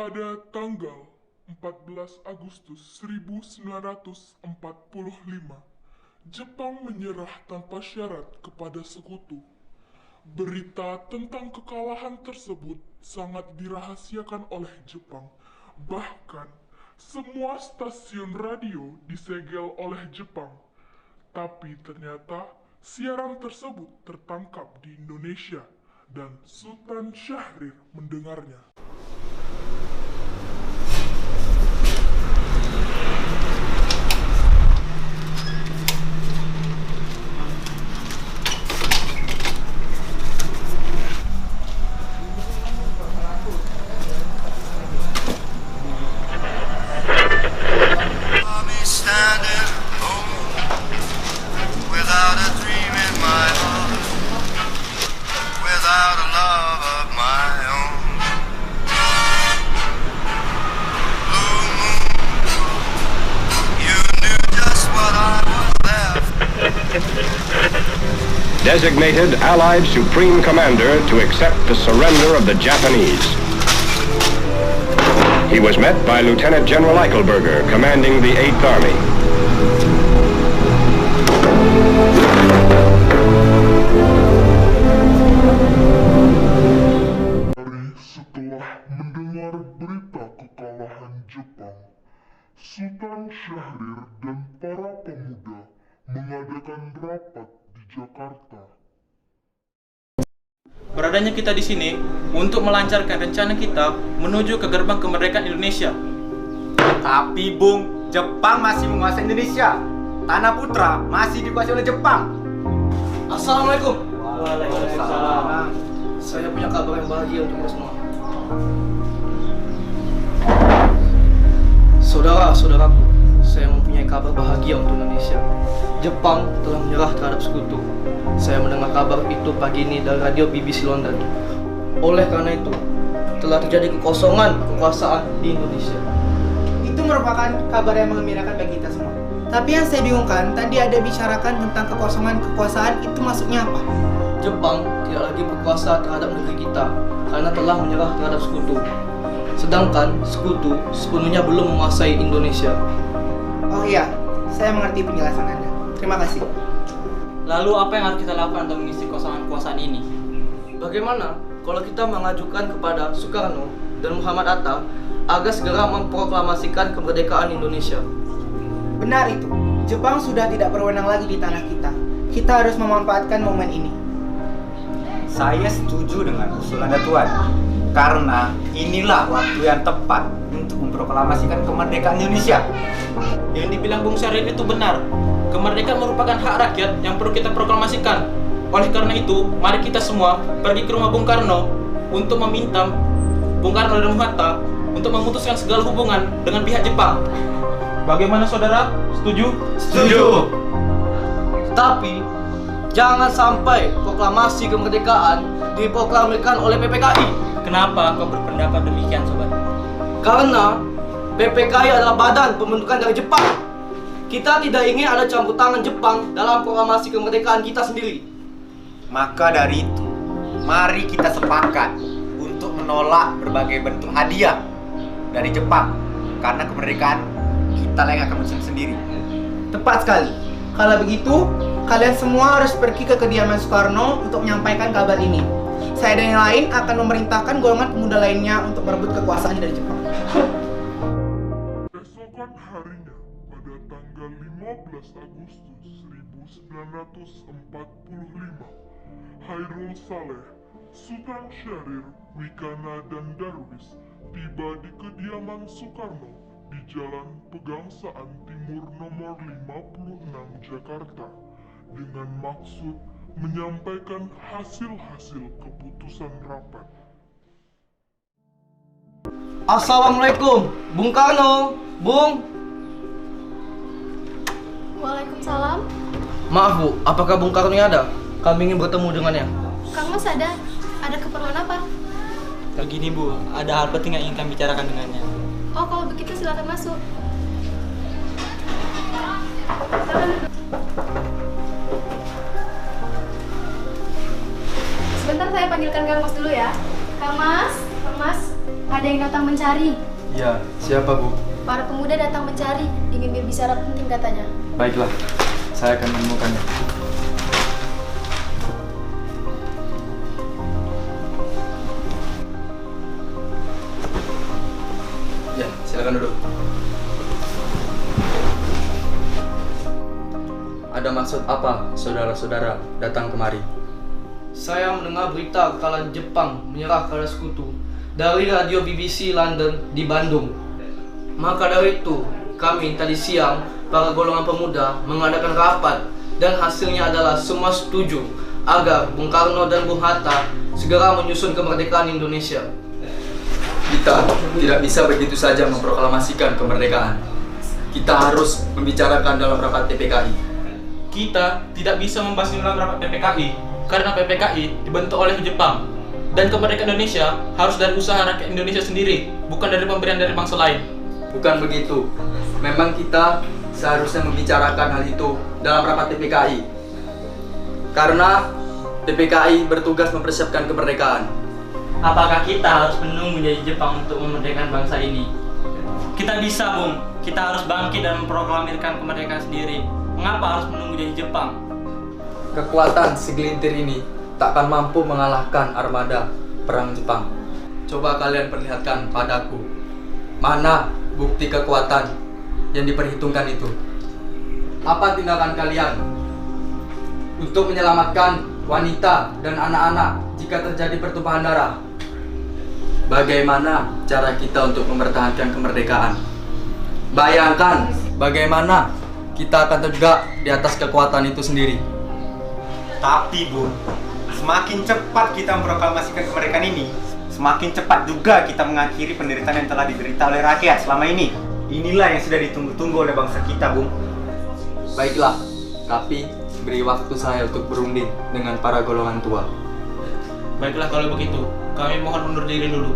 Pada tanggal 14 Agustus 1945, Jepang menyerah tanpa syarat kepada sekutu. Berita tentang kekalahan tersebut sangat dirahasiakan oleh Jepang. Bahkan, semua stasiun radio disegel oleh Jepang. Tapi ternyata siaran tersebut tertangkap di Indonesia dan Sultan Syahrir mendengarnya. Designated Allied Supreme Commander to accept the surrender of the Japanese. He was met by Lieutenant General Eichelberger, commanding the 8th Army. Hari setelah mendengar berita kekalahan Jepang, Sultan Syahrir dan para pemuda mengadakan rapat di Jakarta. Beradanya kita di sini untuk melancarkan rencana kita menuju ke gerbang kemerdekaan Indonesia. Tapi Bung, Jepang masih menguasai Indonesia. Tanah Putra masih dikuasai oleh Jepang. Assalamualaikum. Waalaikumsalam. Saya punya kabar yang bahagia untuk kita semua. Saudara-saudaraku, saya mempunyai kabar bahagia untuk Indonesia. Jepang telah menyerah terhadap sekutu. Saya mendengar kabar itu pagi ini dari radio BBC London. Oleh karena itu, telah terjadi kekosongan kekuasaan di Indonesia. Itu merupakan kabar yang mengembirakan bagi kita semua. Tapi yang saya bingungkan, tadi ada bicarakan tentang kekosongan kekuasaan, itu maksudnya apa? Jepang tidak lagi berkuasa terhadap negeri kita karena telah menyerah terhadap sekutu. Sedangkan sekutu sepenuhnya belum menguasai Indonesia. Oh iya, saya mengerti penjelasan Anda. Terima kasih. Lalu apa yang harus kita lakukan untuk mengisi kekosongan ini? Bagaimana kalau kita mengajukan kepada Soekarno dan Muhammad Hatta agar segera memproklamasikan kemerdekaan Indonesia? Benar itu. Jepang sudah tidak berwenang lagi di tanah kita. Kita harus memanfaatkan momen ini. Saya setuju dengan usulan Tuan. Karena inilah waktu yang tepat untuk memproklamasikan kemerdekaan Indonesia. Yang dibilang Bung Syahrir itu benar. Kemerdekaan merupakan hak rakyat yang perlu kita proklamasikan. Oleh karena itu, mari kita semua pergi ke rumah Bung Karno untuk meminta Bung Karno dan Hatta untuk memutuskan segala hubungan dengan pihak Jepang. Bagaimana saudara? Setuju? Setuju. Tapi jangan sampai proklamasi kemerdekaan diproklamasikan oleh PPKI. Kenapa kau berpendapat demikian, sobat? Karena PPKI adalah badan pembentukan dari Jepang. Kita tidak ingin ada campur tangan Jepang dalam proklamasi kemerdekaan kita sendiri. Maka dari itu, mari kita sepakat untuk menolak berbagai bentuk hadiah dari Jepang. Karena kemerdekaan kita yang akan menyusun sendiri. Tepat sekali. Kalau begitu, kalian semua harus pergi ke kediaman Soekarno untuk menyampaikan kabar ini. Saya dan yang lain akan memerintahkan golongan pemuda lainnya untuk merebut kekuasaan dari Jepang. Esokan harinya, pada tanggal 15 Agustus 1945, Hairul Saleh, Sultan Syahrir, Wikana, dan Darwis tiba di kediaman Soekarno di Jalan Pegangsaan Timur nomor 56 Jakarta dengan maksud menyampaikan hasil-hasil keputusan rapat. Assalamualaikum, Bung Karno, Bung. Waalaikumsalam. Maaf Bu, apakah Bung Karno ada? Kami ingin bertemu dengannya. Kang Mas ada keperluan apa? Begini Bu, ada hal penting yang ingin kami bicarakan dengannya. Oh, kalau begitu silakan masuk. Sebentar saya panggilkan Kang Mas dulu ya. Kang Mas, Ada yang datang mencari. Ya, siapa Bu? Para pemuda datang mencari, ingin berbicara penting katanya. Baiklah, saya akan menemukannya. Ya, silakan duduk. Ada maksud apa saudara-saudara datang kemari? Saya mendengar berita kalau Jepang menyerah kepada sekutu dari radio BBC London di Bandung. Maka dari itu, kami tadi siang para golongan pemuda mengadakan rapat dan hasilnya adalah semua setuju agar Bung Karno dan Bung Hatta segera menyusun kemerdekaan Indonesia. Kita tidak bisa begitu saja memproklamasikan kemerdekaan. Kita harus membicarakan dalam rapat PPKI. Kita tidak bisa membahas di dalam rapat PPKI karena PPKI dibentuk oleh Jepang. Dan kemerdekaan Indonesia harus dari usaha rakyat Indonesia sendiri, bukan dari pemberian dari bangsa lain. Bukan begitu. Memang kita seharusnya membicarakan hal itu dalam rapat PPKI. Karena PPKI bertugas mempersiapkan kemerdekaan. Apakah kita harus menunggu jadi Jepang untuk memerdekakan bangsa ini? Kita bisa, Bung. Kita harus bangkit dan memproklamirkan kemerdekaan sendiri. Mengapa harus menunggu jadi Jepang? Kekuatan segelintir ini takkan mampu mengalahkan armada perang Jepang. Coba kalian perlihatkan padaku, mana bukti kekuatan yang diperhitungkan itu? Apa tindakan kalian untuk menyelamatkan wanita dan anak-anak jika terjadi pertumpahan darah? Bagaimana cara kita untuk mempertahankan kemerdekaan? Bayangkan bagaimana kita akan tegak di atas kekuatan itu sendiri. Tapi Bun, semakin cepat kita memproklamasikan kemerdekaan ini, semakin cepat juga kita mengakhiri penderitaan yang telah diderita oleh rakyat selama ini. Inilah yang sudah ditunggu-tunggu oleh bangsa kita, Bung. Baiklah, tapi beri waktu saya untuk berunding dengan para golongan tua. Baiklah kalau begitu, kami mohon undur diri dulu.